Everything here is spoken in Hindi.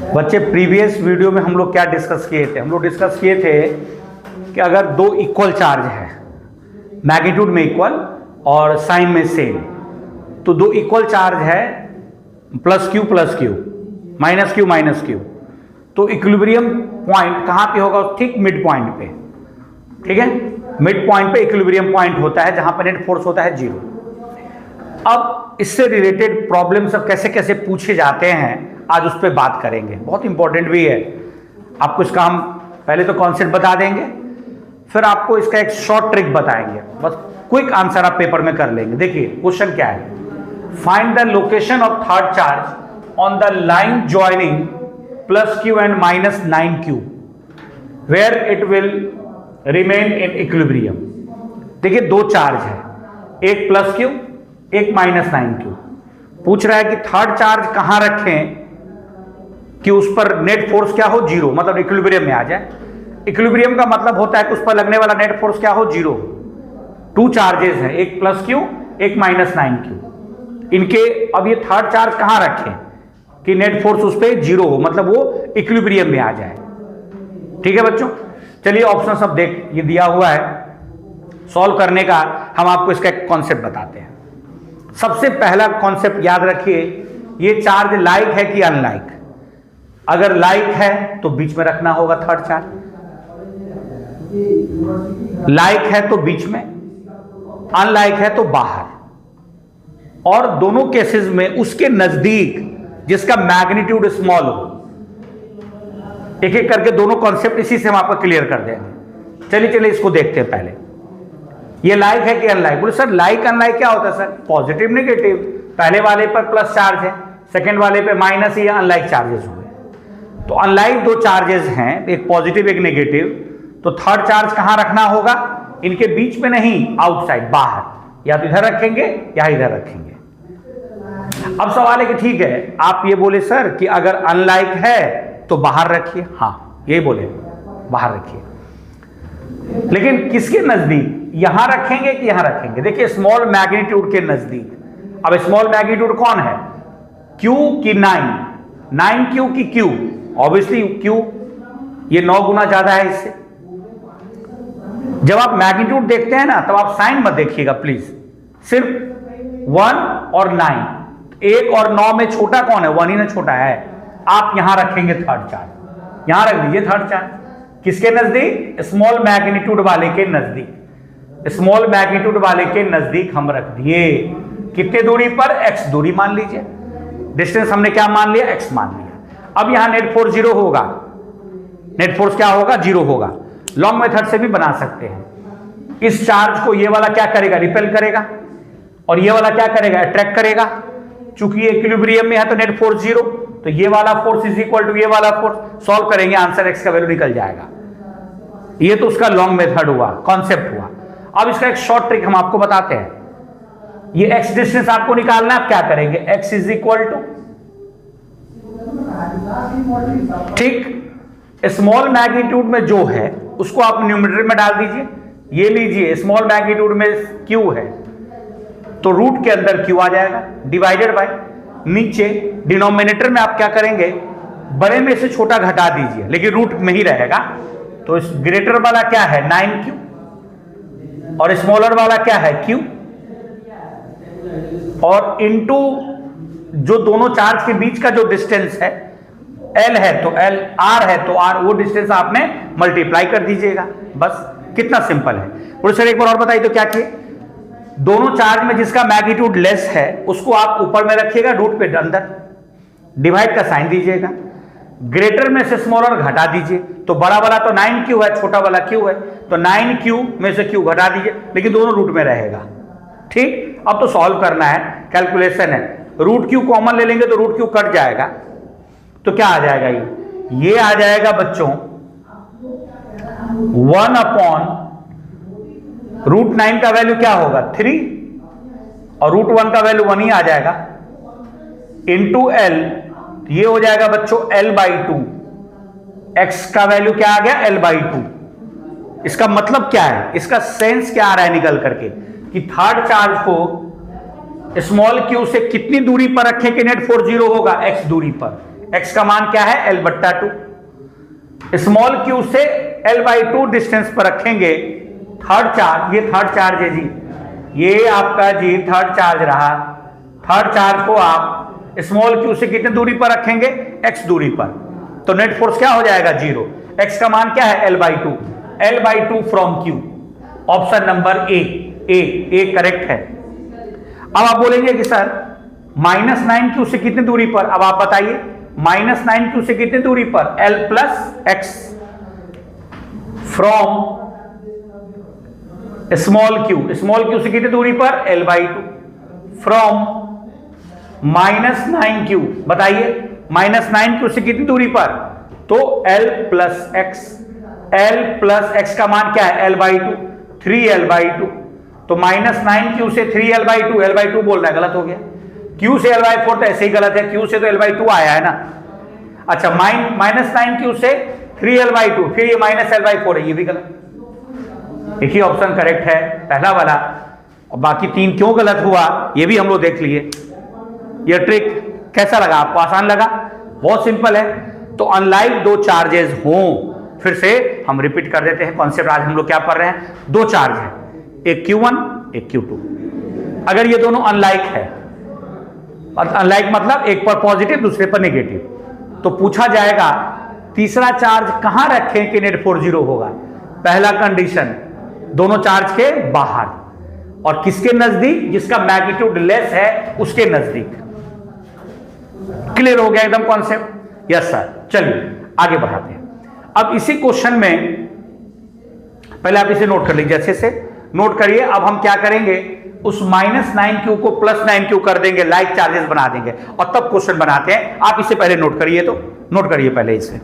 बच्चे प्रीवियस वीडियो में हम लोग क्या डिस्कस किए थे? हम लोग डिस्कस किए थे कि अगर दो इक्वल चार्ज है, मैग्नीट्यूड में इक्वल और साइन में सेम, तो दो इक्वल चार्ज है प्लस क्यू माइनस क्यू, तो इक्विलिब्रियम पॉइंट कहाँ पे होगा? ठीक मिड पॉइंट पे। ठीक है, मिड पॉइंट पे इक्विलिब्रियम पॉइंट होता है जहां पर नेट फोर्स होता है 0। अब इससे रिलेटेड प्रॉब्लम सब कैसे कैसे पूछे जाते हैं आज उस पर बात करेंगे, बहुत इंपॉर्टेंट भी है। आपको इसका हम पहले तो कॉन्सेप्ट बता देंगे, फिर आपको इसका एक शॉर्ट ट्रिक बताएंगे, बस क्विक आंसर आप पेपर में कर लेंगे। देखिए क्वेश्चन क्या है, find the location of third charge on the line joining plus q and minus 9q where it will remain in equilibrium. देखिए दो चार्ज है, एक प्लस क्यू एक माइनस 9q। पूछ रहा है कि थर्ड चार्ज कहां रखें कि उस पर नेट फोर्स क्या हो? 0, मतलब इक्विलिब्रियम में आ जाए। इक्विलिब्रियम का मतलब होता है कि उस पर लगने वाला नेट फोर्स क्या हो? 0। टू चार्जेस हैं, एक प्लस क्यू एक माइनस 9q। इनके अब ये थर्ड चार्ज कहां रखें कि नेट फोर्स उस पर 0 हो, मतलब वो इक्विलिब्रियम में आ जाए। ठीक है बच्चों, चलिए ऑप्शन सब देख, ये दिया हुआ है, सॉल्व करने का हम आपको इसका एक कॉन्सेप्ट बताते हैं। सबसे पहला कॉन्सेप्ट याद रखिए, ये चार्ज लाइक है कि अनलाइक? अगर लाइक है तो बीच में रखना होगा थर्ड चार्ज, लाइक है तो बीच में, अनलाइक है तो बाहर। और दोनों केसेस में उसके नजदीक जिसका मैग्नीट्यूड स्मॉल हो। एक एक करके दोनों कॉन्सेप्ट इसी से हम आपको क्लियर कर देंगे। चलिए इसको देखते हैं। पहले ये लाइक है कि अनलाइक? बोले सर लाइक अनलाइक क्या होता है सर? पॉजिटिव नेगेटिव, पहले वाले पर प्लस चार्ज है, सेकंड वाले पे माइनस, या अनलाइक चार्जेस हुए। तो अनलाइक दो चार्जेस हैं, एक पॉजिटिव एक नेगेटिव, तो थर्ड चार्ज कहां रखना होगा? इनके बीच में नहीं, आउटसाइड, बाहर, या तो इधर रखेंगे या इधर रखेंगे। अब सवाल है कि ठीक है, आप ये बोले सर कि अगर अनलाइक है तो बाहर रखिए। हाँ ये बोले बाहर रखिए, लेकिन किसके नजदीक? यहां रखेंगे कि यहां रखेंगे? देखिए स्मॉल मैग्नीट्यूड के नजदीक। अब स्मॉल मैग्नीट्यूड कौन है? Q की 9q की Q, ऑब्वियसली Q, ये 9 गुना ज्यादा है इससे। जब आप मैग्नीट्यूड देखते हैं ना, तब आप साइन मत देखिएगा प्लीज, सिर्फ 1 और 9, 1 और 9 में छोटा कौन है? 1 ही ना छोटा है। आप यहां रखेंगे थर्ड चार्ज, यहां रख दीजिए थर्ड चार्ज। किसके नजदीक? स्मॉल मैग्नीट्यूड वाले के नजदीक। स्मॉल मैग्नीट्यूड वाले के नजदीक हम रख दिए। कितने दूरी पर? x दूरी मान लीजिए, डिस्टेंस हमने क्या मान लिया? x मान लिया। अब यहां नेट फोर्स 0 होगा, नेट फोर्स क्या होगा? 0 होगा। लॉन्ग मेथड से भी बना सकते हैं। इस चार्ज को ये वाला क्या करेगा? रिपेल करेगा, और ये वाला क्या करेगा? अट्रैक्ट करेगा। चूंकि ये इक्विलिब्रियम में है तो नेट फोर्स 0, तो ये वाला फोर्स इज इक्वल टू ये वाला फोर्स। सॉल्व करेंगे, आंसर x का वैल्यू निकल जाएगा। ये तो उसका लॉन्ग मेथड हुआ, कॉन्सेप्ट हुआ। अब इसका एक शॉर्ट ट्रिक हम आपको बताते हैं। ये x डिस्टेंस आपको निकालना है, आप क्या करेंगे? x इज इक्वल टू, ठीक, स्मॉल मैग्नीट्यूड में जो है उसको आप न्यूमरेटर में डाल दीजिए। ये लीजिए स्मॉल मैग्नीट्यूड में q है, तो रूट के अंदर q आ जाएगा, डिवाइडेड बाय नीचे डिनोमिनेटर में आप क्या करेंगे? बड़े में से छोटा घटा दीजिए, लेकिन रूट में ही रहेगा। तो इस ग्रेटर वाला क्या है? 9q, और स्मॉलर वाला क्या है? q, और इनटू जो दोनों चार्ज के बीच का जो डिस्टेंस है l है तो l, r है तो r, वो डिस्टेंस आपने मल्टीप्लाई कर दीजिएगा। बस कितना सिंपल है। और सर एक बार और बताइए तो क्या किए? दोनों चार्ज में जिसका मैग्नीट्यूड लेस है उसको आप ऊपर में रखिएगा, रूट पे अंदर, डिवाइड का साइन दीजिएगा। ग्रेटर में से स्मॉलर घटा दीजिए, तो बड़ा वाला तो 9q है, छोटा वाला q है, तो 9q में से q घटा दीजिए, लेकिन दोनों रूट में रहेगा। ठीक, अब तो सॉल्व करना है, कैलकुलेशन है। रूट q कॉमन ले लेंगे तो रूट q कट जाएगा, तो क्या आ जाएगा? ये आ जाएगा बच्चों 1 अपॉन रूट 9 का वैल्यू क्या होगा? 3, और रूट 1 का वैल्यू 1 ही आ जाएगा, इंटू l, ये हो जाएगा बच्चों l/2। x का वैल्यू क्या आ गया? l/2। इसका मतलब क्या है? इसका सेंस क्या आ रहा है निकल करके कि थर्ड चार्ज को स्मॉल q से कितनी दूरी पर रखें कि नेट फोर्स 0 होगा? x दूरी पर। x का मान क्या है l/2। स्मॉल q से l/2 डिस्टेंस पर रखेंगे थर्ड चार्ज, ये थर्ड चार्ज है जी, ये आपका जी थर्ड चार्ज रहा। थर्ड चार्ज को आप स्मॉल q से कितने दूरी पर रखेंगे, x दूरी पर, तो नेट फोर्स क्या हो जाएगा 0। x का मान क्या है l/2, l/2 from q। Option number A correct है। अब आप बोलेंगे कि सर -9q से कितनी दूरी पर, अब आप बताइए -9q से कितनी दूरी पर, l+x फ्रॉम स्मॉल q से कितनी दूरी पर, l/2 फ्रॉम -9q, बताइए -9q से कितनी दूरी पर, तो l+x का मान क्या है l/2, 3l/2, तो -9q से 3l/2, l/2 बोल रहा है, गलत हो गया। q से l/4 तो ऐसे ही गलत है, q से तो l/2 आया है ना। अच्छा -9q से 3l/2, फिर ये -l/4 है, ये भी गलत। एक ही ऑप्शन करेक्ट है पहला वाला, और बाकी 3 क्यों गलत हुआ ये भी हम लोग देख लिए। ये ट्रिक कैसा लगा आपको, आसान लगा? बहुत सिंपल है। तो अनलाइक दो चार्जेस हों, फिर से हम रिपीट कर देते हैं कॉन्सेप्ट। आज हम लोग क्या पढ़ रहे हैं, दो चार्ज है, एक Q1 एक Q2। अगर ये दोनों अनलाइक है, अनलाइक मतलब एक पर पॉजिटिव दूसरे पर नेगेटिव, तो पूछा जाएगा तीसरा चार्ज कहां रखें कि नेट फोर्स 0 होगा। पहला कंडीशन दोनों चार्ज के बाहर, और किसके नजदीक, जिसका मैग्नीट्यूड लेस है उसके नजदीक। क्लियर हो गया एकदम कॉन्सेप्ट? Yes sir. चलिए आगे बढ़ाते हैं। अब इसी क्वेश्चन में पहले आप इसे नोट कर लीजिए, अच्छे से नोट करिए। अब हम क्या करेंगे, उस -9q को +9q कर देंगे, लाइक चार्जेस बना देंगे, और तब क्वेश्चन बनाते हैं। आप इसे पहले नोट करिए, तो नोट करिए पहले इसे।